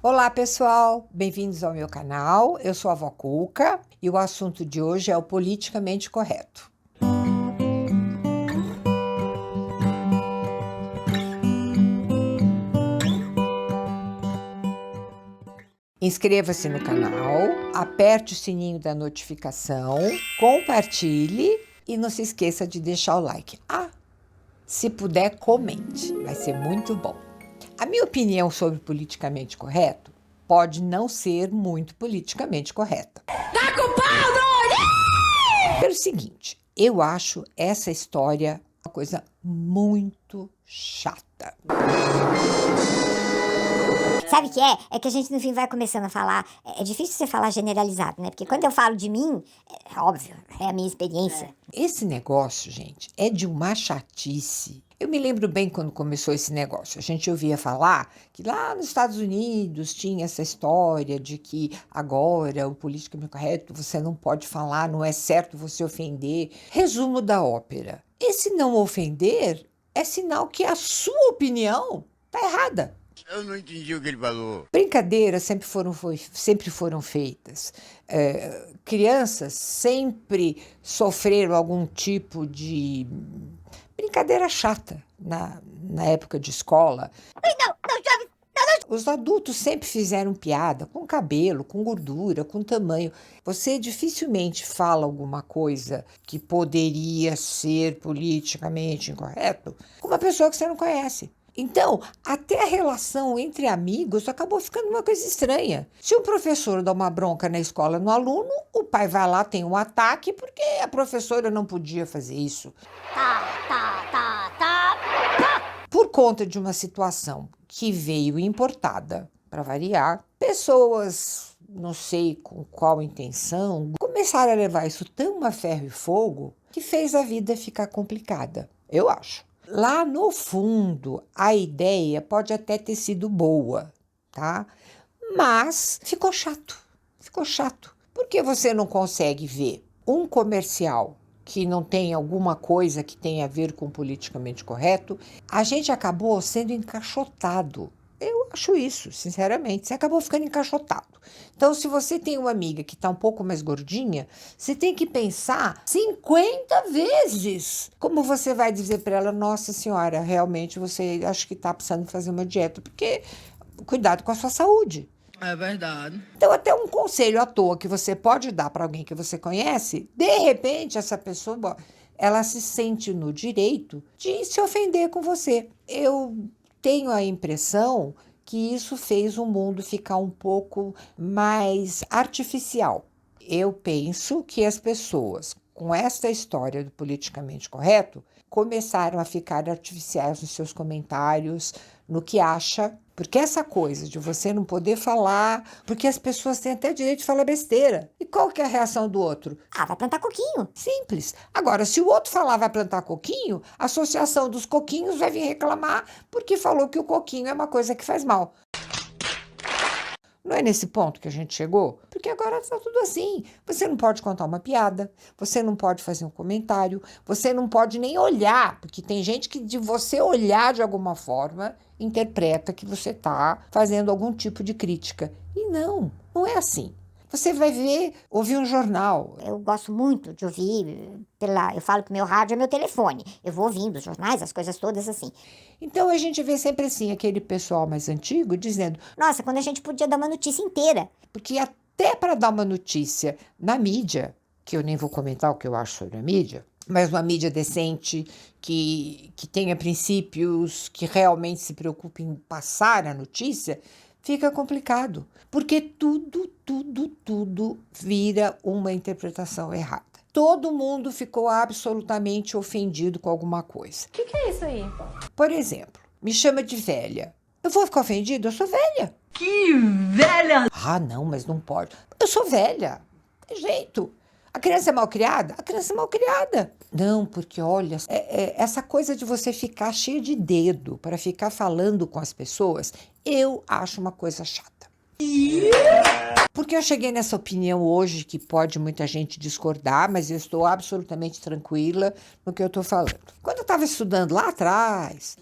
Olá, pessoal! Bem-vindos ao meu canal. Eu sou a Vó Cuca e o assunto de hoje é o politicamente correto. Inscreva-se no canal, aperte o sininho da notificação, compartilhe e não se esqueça de deixar o like. Se puder, comente, vai ser muito bom. A minha opinião sobre politicamente correto pode não ser muito politicamente correta. Tá culpado! Pelo seguinte, eu acho essa história uma coisa muito chata. Sabe o que é? É que a gente no fim vai começando a falar. É difícil você falar generalizado, né? Porque quando eu falo de mim, é óbvio, é a minha experiência. Esse negócio, gente, é de uma chatice. Eu me lembro bem quando começou esse negócio. A gente ouvia falar que lá nos Estados Unidos tinha essa história de que agora o politicamente correto você não pode falar, não é certo você ofender. Resumo da ópera. Esse não ofender é sinal que a sua opinião está errada. Eu não entendi o que ele falou. Brincadeiras sempre foram feitas. Crianças sempre sofreram algum tipo de brincadeira chata na época de escola. Os adultos sempre fizeram piada com cabelo, com gordura, com tamanho. Você dificilmente fala alguma coisa que poderia ser politicamente incorreto com uma pessoa que você não conhece. Então, até a relação entre amigos acabou ficando uma coisa estranha. Se um professor dá uma bronca na escola no aluno, o pai vai lá, tem um ataque, porque a professora não podia fazer isso. Por conta de uma situação que veio importada, para variar, pessoas, não sei com qual intenção, começaram a levar isso tão a ferro e fogo que fez a vida ficar complicada, eu acho. Lá no fundo, a ideia pode até ter sido boa, tá? Mas ficou chato. Porque você não consegue ver um comercial que não tem alguma coisa que tenha a ver com politicamente correto, a gente acabou sendo encaixotado. Eu acho isso, sinceramente. Você acabou ficando encaixotado. Então, se você tem uma amiga que está um pouco mais gordinha, você tem que pensar 50 vezes como você vai dizer para ela: nossa senhora, realmente você acho que está precisando fazer uma dieta, porque cuidado com a sua saúde. É verdade. Então, até um conselho à toa que você pode dar para alguém que você conhece, de repente, essa pessoa, ela se sente no direito de se ofender com você. Eu tenho a impressão que isso fez o mundo ficar um pouco mais artificial. Eu penso que as pessoas, com esta história do politicamente correto, começaram a ficar artificiais nos seus comentários, no que acha, porque essa coisa de você não poder falar, porque as pessoas têm até direito de falar besteira. E qual que é a reação do outro? Vai plantar coquinho. Simples. Agora, se o outro falar vai plantar coquinho, a Associação dos Coquinhos vai vir reclamar porque falou que o coquinho é uma coisa que faz mal. Não é nesse ponto que a gente chegou? Porque agora está tudo assim. Você não pode contar uma piada, você não pode fazer um comentário, você não pode nem olhar, porque tem gente que de você olhar de alguma forma interpreta que você está fazendo algum tipo de crítica. E não é assim. Você vai ouvir um jornal. Eu gosto muito de ouvir eu falo que meu rádio é meu telefone. Eu vou ouvindo os jornais, as coisas todas assim. Então a gente vê sempre assim, aquele pessoal mais antigo dizendo: nossa, quando a gente podia dar uma notícia inteira. Porque até para dar uma notícia na mídia, que eu nem vou comentar o que eu acho sobre a mídia, mas uma mídia decente, que tenha princípios, que realmente se preocupe em passar a notícia, fica complicado. Porque tudo vira uma interpretação errada. Todo mundo ficou absolutamente ofendido com alguma coisa. O que é isso aí? Por exemplo, me chama de velha. Eu vou ficar ofendido? Eu sou velha. Que velha! Não, mas não pode. Eu sou velha. Tem jeito. A criança é mal criada? A criança é mal criada. Não, porque olha, essa coisa de você ficar cheio de dedo para ficar falando com as pessoas, eu acho uma coisa chata. Porque eu cheguei nessa opinião hoje, que pode muita gente discordar, mas eu estou absolutamente tranquila no que eu estou falando. Quando eu estava estudando lá atrás...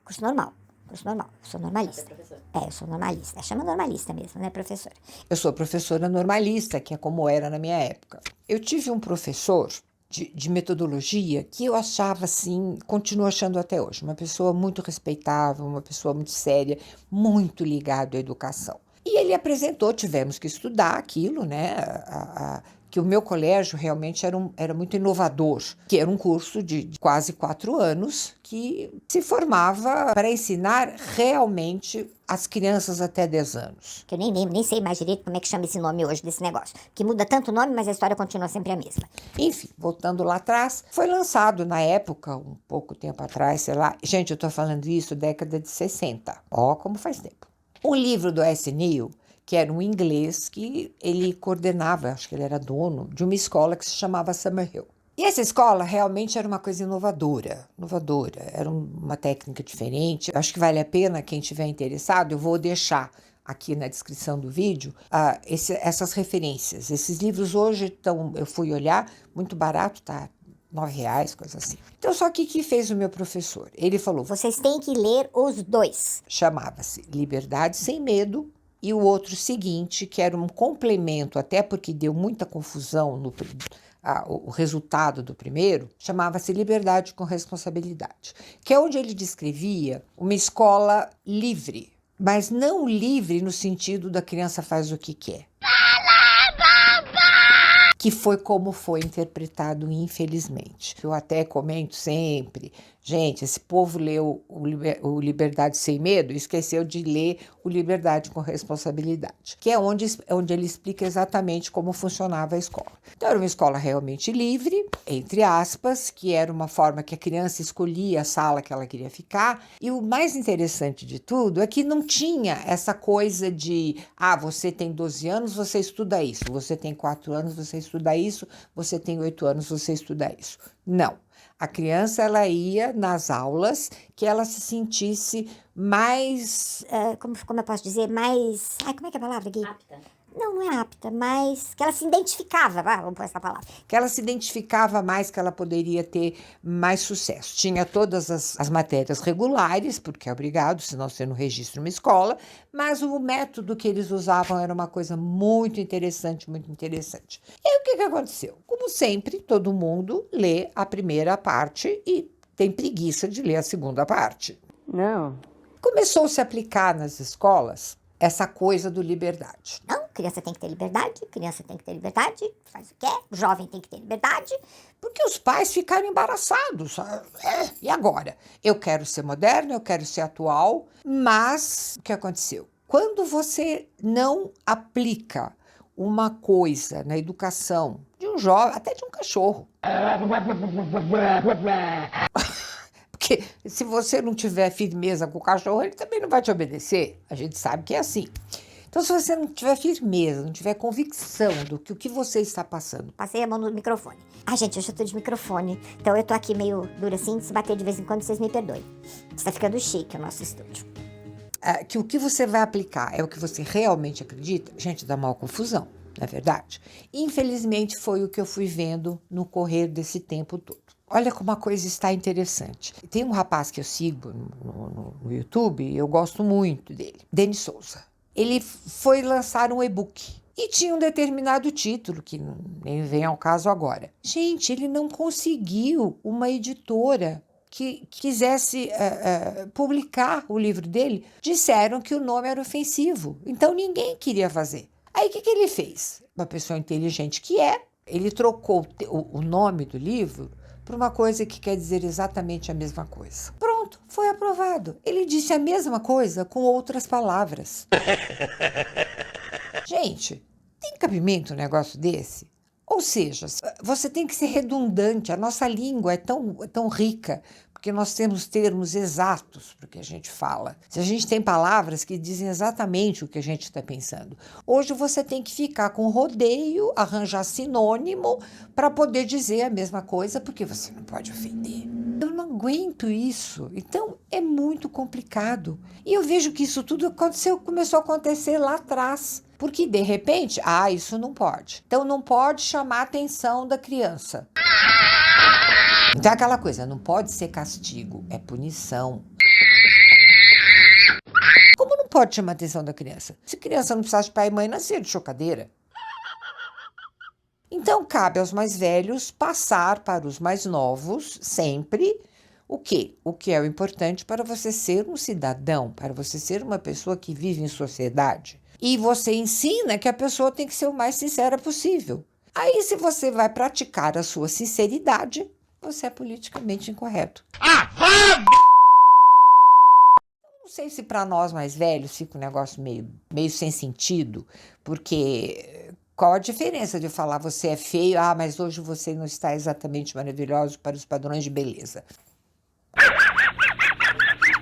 Curso normal. Curso normal, eu sou normalista. Eu sou normalista. Chama normalista mesmo, né, professora? Eu sou professora normalista, que é como era na minha época. Eu tive um professor de metodologia que eu achava assim, continuo achando até hoje, uma pessoa muito respeitável, uma pessoa muito séria, muito ligado à educação. E ele apresentou, tivemos que estudar aquilo, né? Que o meu colégio realmente era muito inovador, que era um curso de quase 4 anos que se formava para ensinar realmente as crianças até 10 anos. Que eu nem lembro, nem sei mais direito como é que chama esse nome hoje desse negócio. Que muda tanto o nome, mas a história continua sempre a mesma. Enfim, voltando lá atrás, foi lançado na época, um pouco tempo atrás, sei lá. Gente, eu estou falando isso década de 60. Ó, como faz tempo. Um livro do S. Neil, que era um inglês que ele coordenava, acho que ele era dono, de uma escola que se chamava Summerhill. E essa escola realmente era uma coisa inovadora, era uma técnica diferente. Acho que vale a pena, quem tiver interessado, eu vou deixar aqui na descrição do vídeo essas referências. Esses livros hoje estão, eu fui olhar, muito barato, tá? R$9, coisa assim. Então, só que fez o meu professor? Ele falou, Vocês têm que ler os dois. chamava-se Liberdade Sem Medo, e o outro seguinte, que era um complemento, até porque deu muita confusão o resultado do primeiro, chamava-se Liberdade com Responsabilidade, que é onde ele descrevia uma escola livre, mas não livre no sentido da criança faz o que quer. Que foi como foi interpretado, infelizmente. Eu até comento sempre, gente, esse povo leu o Liberdade Sem Medo e esqueceu de ler o Liberdade com Responsabilidade, que é onde ele explica exatamente como funcionava a escola. Então, era uma escola realmente livre, entre aspas, que era uma forma que a criança escolhia a sala que ela queria ficar, e o mais interessante de tudo é que não tinha essa coisa de, você tem 12 anos, você estuda isso, você tem 4 anos, você estuda isso, você tem 8 anos, você estuda isso. Não. A criança, ela ia nas aulas que ela se sentisse mais... Como eu posso dizer? Mais... como é que é a palavra, Gui? Apta. Não é apta, mas que ela se identificava, vamos pôr essa palavra. Que ela se identificava mais, que ela poderia ter mais sucesso. Tinha todas as matérias regulares, porque é obrigado, senão você não registra uma escola, mas o método que eles usavam era uma coisa muito interessante, muito interessante. E aí, o que aconteceu? Como sempre, todo mundo lê a primeira parte e tem preguiça de ler a segunda parte. Não. Começou a se aplicar nas escolas essa coisa do liberdade. Não, criança tem que ter liberdade, faz o que quer, jovem tem que ter liberdade. Porque os pais ficaram embaraçados. E agora? Eu quero ser moderno, eu quero ser atual, mas o que aconteceu? Quando você não aplica uma coisa na educação de um jovem, até de um cachorro. Porque se você não tiver firmeza com o cachorro, ele também não vai te obedecer. A gente sabe que é assim. Então, se você não tiver firmeza, não tiver convicção do que o que você está passando... Passei a mão no microfone. Gente, hoje eu tô de microfone, então eu tô aqui meio dura assim, se bater de vez em quando, vocês me perdoem. Está ficando chique o nosso estúdio. Que o que você vai aplicar é o que você realmente acredita, gente, dá maior confusão, não é verdade? Infelizmente, foi o que eu fui vendo no correr desse tempo todo. Olha como a coisa está interessante. Tem um rapaz que eu sigo no YouTube, eu gosto muito dele, Denis Souza. Ele foi lançar um e-book e tinha um determinado título, que nem vem ao caso agora. Gente, ele não conseguiu uma editora que quisesse publicar o livro dele. Disseram que o nome era ofensivo, então ninguém queria fazer. Aí o que ele fez? Uma pessoa inteligente que ele trocou o nome do livro por uma coisa que quer dizer exatamente a mesma coisa. Pronto, foi aprovado. Ele disse a mesma coisa com outras palavras. Gente, tem cabimento um negócio desse? Ou seja, você tem que ser redundante. A nossa língua é tão rica, porque nós temos termos exatos para o que a gente fala. Se a gente tem palavras que dizem exatamente o que a gente está pensando. Hoje você tem que ficar com rodeio, arranjar sinônimo para poder dizer a mesma coisa, porque você não pode ofender. Eu não aguento isso. Então, é muito complicado. E eu vejo que isso tudo começou a acontecer lá atrás. Porque, de repente, isso não pode. Então, não pode chamar a atenção da criança. Então, aquela coisa, não pode ser castigo, é punição. não pode chamar a atenção da criança. Se criança não precisasse de pai e mãe, nascia de chocadeira. Então, cabe aos mais velhos passar para os mais novos, sempre, o quê? O que é o importante para você ser um cidadão, para você ser uma pessoa que vive em sociedade. E você ensina que a pessoa tem que ser o mais sincera possível. Aí, se você vai praticar a sua sinceridade, você é politicamente incorreto. Não sei se para nós mais velhos fica um negócio meio sem sentido, porque qual a diferença de falar você é feio, mas hoje você não está exatamente maravilhoso para os padrões de beleza?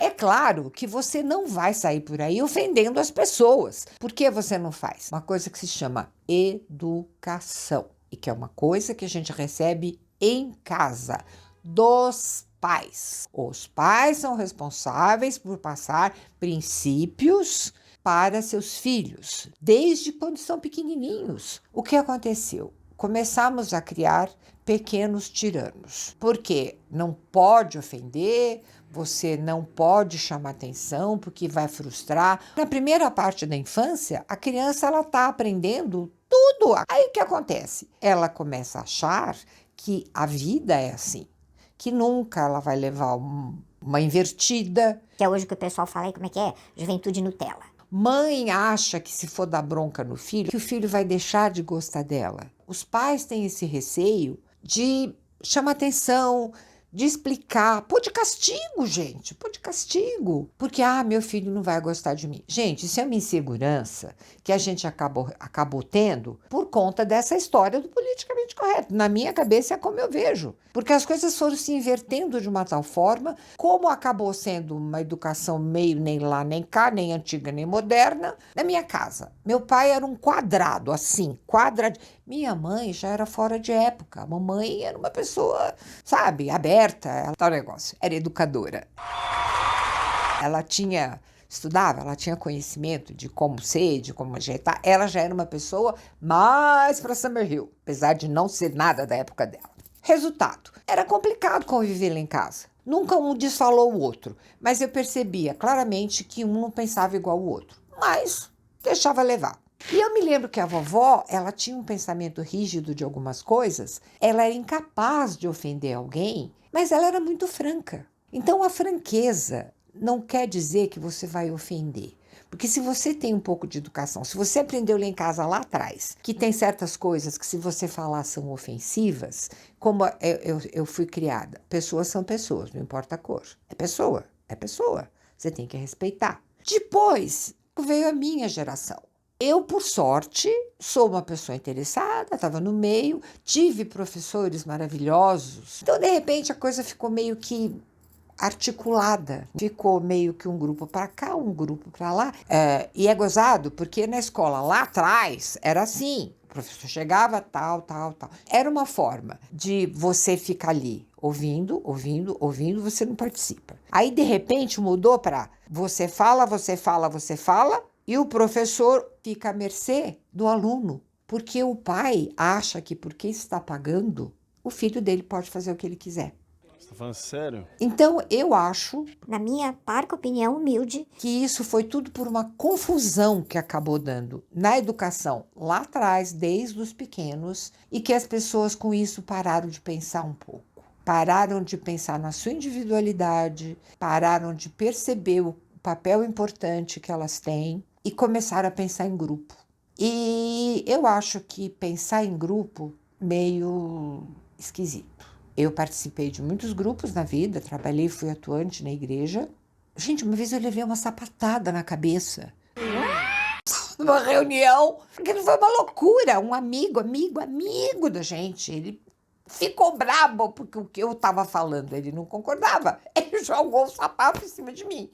É claro que você não vai sair por aí ofendendo as pessoas. Por que você não faz? Uma coisa que se chama educação, e que é uma coisa que a gente recebe em casa, dos pais. Os pais são responsáveis por passar princípios para seus filhos, desde quando são pequenininhos. O que aconteceu? Começamos a criar pequenos tiranos, porque não pode ofender, você não pode chamar atenção, porque vai frustrar. Na primeira parte da infância, a criança está aprendendo tudo. Aí o que acontece? Ela começa a achar que a vida é assim, que nunca ela vai levar uma invertida. Que é hoje que o pessoal fala aí, como é que é? Juventude Nutella. Mãe acha que se for dar bronca no filho, que o filho vai deixar de gostar dela. Os pais têm esse receio de chamar atenção, de explicar. Pô, de castigo, gente, pô, de castigo. Porque, meu filho não vai gostar de mim. Gente, isso é uma insegurança que a gente acabou tendo por conta dessa história do politicamente correto. Na minha cabeça é como eu vejo. Porque as coisas foram se invertendo de uma tal forma, como acabou sendo uma educação meio nem lá nem cá, nem antiga nem moderna. Na minha casa, meu pai era um quadrado, assim, quadradinho. Minha mãe já era fora de época. A mamãe era uma pessoa, sabe, aberta, tal negócio. Era educadora. Ela estudava, ela tinha conhecimento de como ser, de como ajeitar. Ela já era uma pessoa mais para Summerhill, apesar de não ser nada da época dela. Resultado, era complicado conviver lá em casa. Nunca um desfalou o outro, mas eu percebia claramente que um não pensava igual ao outro, mas deixava levar. E eu me lembro que a vovó, ela tinha um pensamento rígido de algumas coisas, ela era incapaz de ofender alguém, mas ela era muito franca. Então a franqueza não quer dizer que você vai ofender. Porque se você tem um pouco de educação, se você aprendeu lá em casa lá atrás, que tem certas coisas que se você falar são ofensivas, como eu fui criada, pessoas são pessoas, não importa a cor. É pessoa, você tem que respeitar. Depois veio a minha geração. Eu, por sorte, sou uma pessoa interessada, estava no meio, tive professores maravilhosos. Então, de repente, a coisa ficou meio que articulada. Ficou meio que um grupo para cá, um grupo para lá. E é gozado, porque na escola lá atrás era assim. O professor chegava, tal. Era uma forma de você ficar ali, ouvindo, você não participa. Aí, de repente, mudou para você fala, e o professor fica à mercê do aluno. Porque o pai acha que porque está pagando, o filho dele pode fazer o que ele quiser. Você tá falando sério? Então, eu acho, Na minha parca opinião humilde, que isso foi tudo por uma confusão que acabou dando na educação lá atrás, desde os pequenos, e que as pessoas com isso pararam de pensar um pouco. Pararam de pensar na sua individualidade, pararam de perceber o papel importante que elas têm e começaram a pensar em grupo. E eu acho que pensar em grupo meio esquisito. Eu participei de muitos grupos na vida, trabalhei, fui atuante na igreja. Gente, uma vez eu levei uma sapatada na cabeça. Numa reunião, aquilo foi uma loucura. Um amigo da gente, ele ficou brabo porque o que eu estava falando, ele não concordava. Ele jogou o sapato em cima de mim.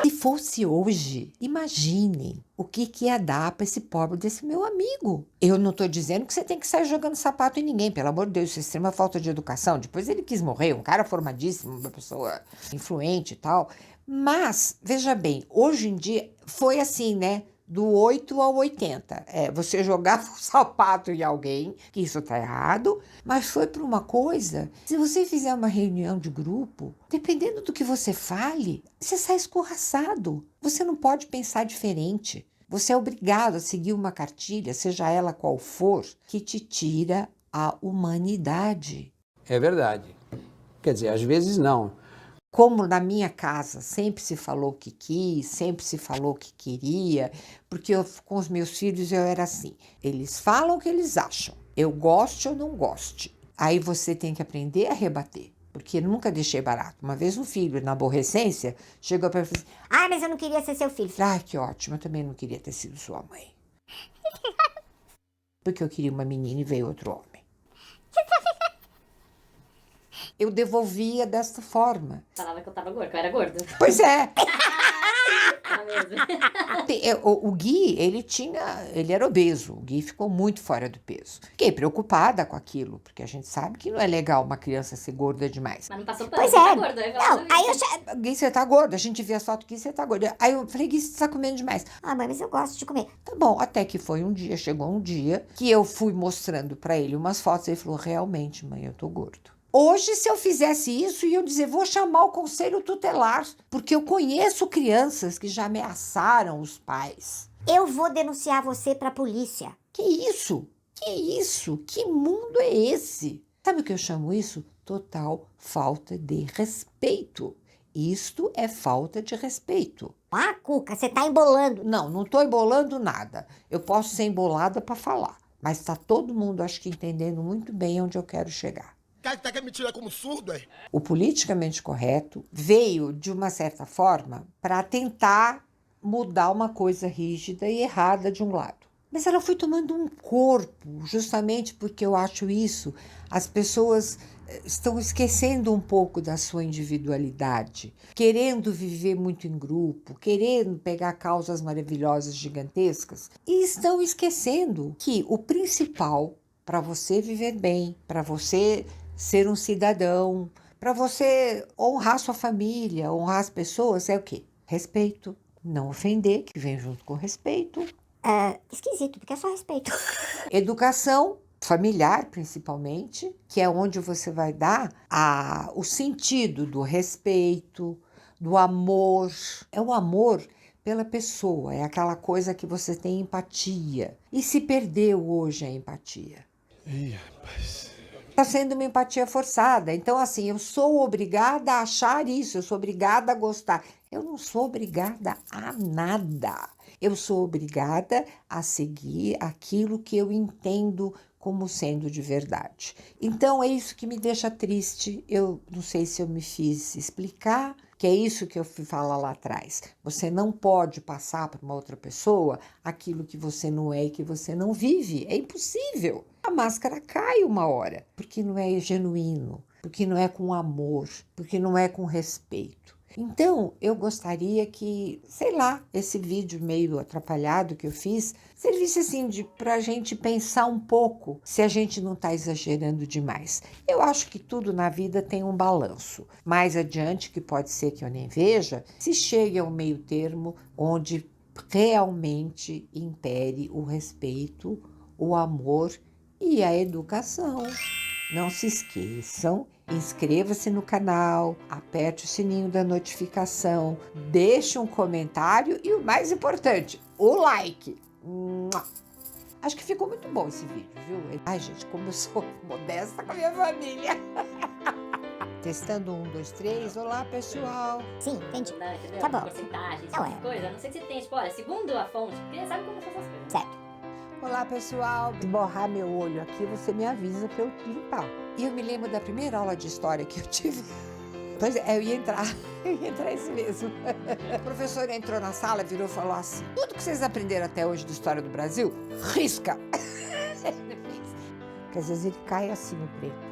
Se fosse hoje, imaginem o que ia dar para esse pobre desse meu amigo. Eu não estou dizendo que você tem que sair jogando sapato em ninguém, pelo amor de Deus, isso é extrema falta de educação. Depois ele quis morrer, um cara formadíssimo, uma pessoa influente e tal. Mas, veja bem, hoje em dia foi assim, né? do 8 ao 80. Você jogava o sapato em alguém, que isso tá errado, mas foi para uma coisa, se você fizer uma reunião de grupo, dependendo do que você fale, você sai escorraçado. Você não pode pensar diferente. Você é obrigado a seguir uma cartilha, seja ela qual for, que te tira a humanidade. É verdade. Quer dizer, às vezes não. Como na minha casa sempre se falou que quis, sempre se falou que queria, porque com os meus filhos eu era assim. Eles falam o que eles acham, eu goste ou não goste. Aí você tem que aprender a rebater, porque nunca deixei barato. Uma vez um filho, na aborrecência, chegou para mim e falou assim, Ah, mas eu não queria ser seu filho. que ótimo, eu também não queria ter sido sua mãe. Porque eu queria uma menina e veio outro homem. Eu devolvia desta forma. Falava que eu tava gorda, que eu era gorda. Pois é. Era mesmo. O Gui, ele era obeso. O Gui ficou muito fora do peso. Fiquei preocupada com aquilo, porque a gente sabe que não é legal uma criança ser gorda demais. Mas não passou pano, Pois você é. tá gorda. Aí Não, aí eu já... Gui, você tá gordo? A gente via as fotos, Gui, você tá gordo. Aí eu falei, Gui, você tá comendo demais. Ah, mãe, mas eu gosto de comer. Tá bom, até que chegou um dia, que eu fui mostrando pra ele umas fotos, e ele falou, realmente, mãe, eu tô gordo. Hoje, se eu fizesse isso, iam dizer, vou chamar o conselho tutelar, porque eu conheço crianças que já ameaçaram os pais. Eu vou denunciar você pra polícia. Que isso? Que isso? Que mundo é esse? Sabe o que eu chamo isso? Total falta de respeito. Isto é falta de respeito. Ah, Cuca, você tá embolando. Não tô embolando nada. Eu posso ser embolada para falar, mas tá todo mundo, acho que, entendendo muito bem onde eu quero chegar. Quer me tirar como surdo, é? O politicamente correto veio, de uma certa forma, para tentar mudar uma coisa rígida e errada de um lado. Mas ela foi tomando um corpo, justamente porque eu acho isso. As pessoas estão esquecendo um pouco da sua individualidade, querendo viver muito em grupo, querendo pegar causas maravilhosas, gigantescas, e estão esquecendo que o principal para você viver bem, para você ser um cidadão, para você honrar sua família, honrar as pessoas, é o quê? Respeito. Não ofender, que vem junto com respeito. Esquisito, porque é só respeito. Educação familiar, principalmente, que é onde você vai dar o sentido do respeito, do amor. É o amor pela pessoa, é aquela coisa que você tem empatia. E se perdeu hoje a empatia. Ih, rapaz. Está sendo uma empatia forçada. Então, assim, eu sou obrigada a achar isso, eu sou obrigada a gostar. Eu não sou obrigada a nada. Eu sou obrigada a seguir aquilo que eu entendo como sendo de verdade. Então, é isso que me deixa triste. Eu não sei se eu me fiz explicar, que é isso que eu fui falar lá atrás. Você não pode passar para uma outra pessoa aquilo que você não é e que você não vive. É impossível. A máscara cai uma hora, porque não é genuíno, porque não é com amor, porque não é com respeito. Então, eu gostaria que, sei lá, esse vídeo meio atrapalhado que eu fiz, servisse assim para a gente pensar um pouco se a gente não está exagerando demais. Eu acho que tudo na vida tem um balanço. Mais adiante, que pode ser que eu nem veja, se chegue a um meio termo onde realmente impere o respeito, o amor e a educação. Não se esqueçam, inscreva-se no canal, aperte o sininho da notificação, deixe um comentário e o mais importante, o like. Acho que ficou muito bom esse vídeo, viu? Ai, gente, como eu sou modesta com a minha família. Testando 1, 2, 3. Olá, pessoal. Sim, entendi. Não, entendeu? Tá bom. Porcentagem, esse Não, tipo de coisa. A não sei que você tem, tipo, olha, segundo a fonte, porque sabe como faz essas coisas. Certo. Olá, pessoal. Se borrar meu olho aqui, você me avisa para eu limpar. E eu me lembro da primeira aula de história que eu tive. Pois é, eu ia entrar isso mesmo. O professor entrou na sala, virou e falou assim: tudo que vocês aprenderam até hoje da história do Brasil, risca. Porque às vezes ele cai assim, o preto.